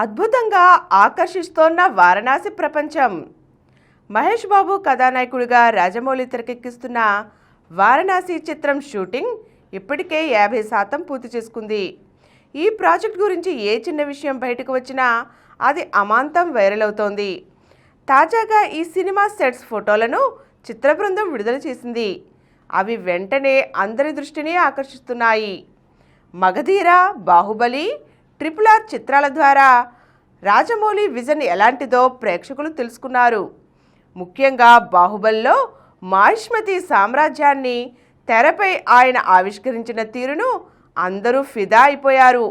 అద్భుతంగా ఆకర్షిస్తోన్న వారణాసి ప్రపంచం. మహేష్ బాబు కథానాయకుడిగా రాజమౌళి తెరకెక్కిస్తున్న వారణాసి చిత్రం షూటింగ్ ఇప్పటికే 50% పూర్తి చేసుకుంది. ఈ ప్రాజెక్ట్ గురించి ఏ చిన్న విషయం బయటకు వచ్చినా అది అమాంతం వైరల్ అవుతోంది. తాజాగా ఈ సినిమా సెట్స్ ఫోటోలను చిత్ర బృందం విడుదల చేసింది. అవి వెంటనే అందరి దృష్టిని ఆకర్షిస్తున్నాయి. మగధీర, బాహుబలి, RRR చిత్రాల ద్వారా రాజమౌళి విజన్ ఎలాంటిదో ప్రేక్షకులు తెలుసుకున్నారు. ముఖ్యంగా బాహుబలిలో మాహిష్మతి సామ్రాజ్యాన్ని తెరపై ఆయన ఆవిష్కరించిన తీరును అందరూ ఫిదా అయిపోయారు.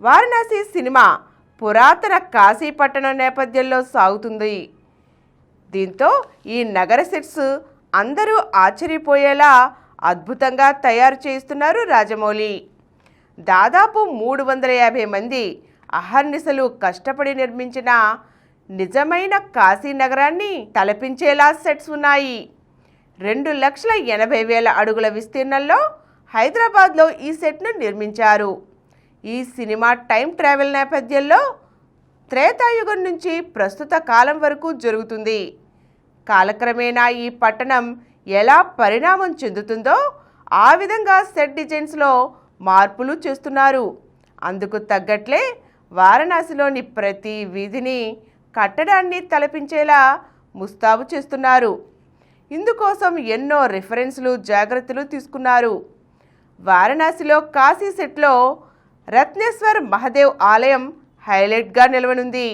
వారణాసి సినిమా పురాతన కాశీ పట్టణం నేపథ్యంలో సాగుతుంది. దీంతో ఈ నగర సెట్స్ అందరూ ఆశ్చర్యపోయేలా అద్భుతంగా తయారు చేస్తున్నారు రాజమౌళి. దాదాపు 350 మంది అహర్నిశలు కష్టపడి నిర్మించిన నిజమైన కాశీ నగరాన్ని తలపించేలా సెట్స్ ఉన్నాయి. 2,80,000 అడుగుల విస్తీర్ణంలో హైదరాబాద్లో ఈ సెట్ను నిర్మించారు. ఈ సినిమా టైం ట్రావెల్ నేపథ్యంలో త్రేతాయుగం నుంచి ప్రస్తుత కాలం వరకు జరుగుతుంది. కాలక్రమేణా ఈ పట్టణం ఎలా పరిణామం చెందుతుందో ఆ విధంగా సెట్ డిజైన్స్లో మార్పులు చేస్తున్నారు. అందుకు తగ్గట్లే వారణాసిలోని ప్రతి వీధిని, కట్టడాన్ని తలపించేలా ముస్తాబు చేస్తున్నారు. ఇందుకోసం ఎన్నో రిఫరెన్స్లు, జాగ్రత్తలు తీసుకున్నారు. వారణాసిలో కాశీ సెట్లో రత్నేశ్వర్ మహాదేవ్ ఆలయం హైలైట్గా నిలవనుంది.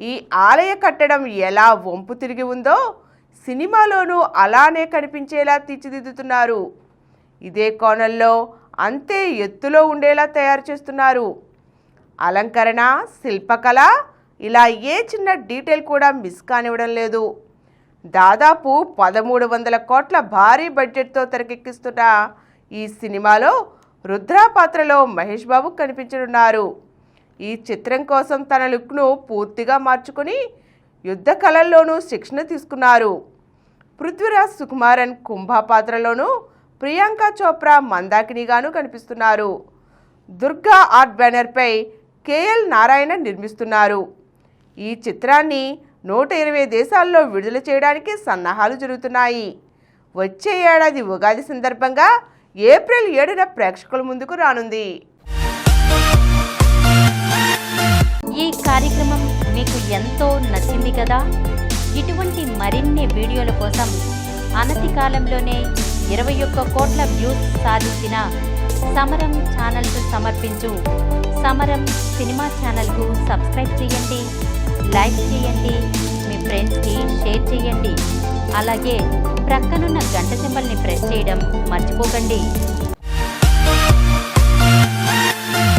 ఈ ఆలయ కట్టడం ఎలా వంపు తిరిగి ఉందో సినిమాలోనూ అలానే కనిపించేలా తీర్చిదిద్దుతున్నారు. ఇదే కోణంలో అంతే ఎత్తులో ఉండేలా తయారు చేస్తున్నారు. అలంకరణ, శిల్పకళ ఇలా ఏ చిన్న డీటెయిల్ కూడా మిస్ కానివ్వడం లేదు. దాదాపు 1,300 కోట్ల భారీ బడ్జెట్తో తెరకెక్కిస్తున్న ఈ సినిమాలో రుద్ర పాత్రలో మహేష్ బాబు కనిపించనున్నారు. ఈ చిత్రం కోసం తన లుక్ను పూర్తిగా మార్చుకుని యుద్ధ కళల్లోనూ శిక్షణ తీసుకున్నారు. పృథ్వీరాజ్ సుకుమారన్ కుంభ పాత్రలోనూ, ప్రియాంక చోప్రా మందాకినిగాను కనిపిస్తున్నారు. దుర్గా ఆర్ట్ బ్యానర్పై KL నారాయణ నిర్మిస్తున్నారు. ఈ చిత్రాన్ని 120 దేశాల్లో విడుదల చేయడానికి సన్నాహాలు జరుగుతున్నాయి. వచ్చే ఏడాది ఉగాది సందర్భంగా ఏప్రిల్ 7న ప్రేక్షకుల ముందుకు రానుంది. ఈ కార్యక్రమం మీకు ఎంతో నచ్చింది కదా. ఇటువంటి మరిన్ని వీడియోల కోసం అనతి కాలంలోనే 21 కోట్ల వ్యూస్ సాధించిన సమరం ఛానల్స్ సమర్పించు సమరం సినిమా ఛానల్కు సబ్స్క్రైబ్ చేయండి, లైక్ చేయండి, మీ ఫ్రెండ్స్కి షేర్ చేయండి. అలాగే ప్రక్కనున్న గంట సింబల్ని ప్రెస్ చేయడం మర్చిపోకండి.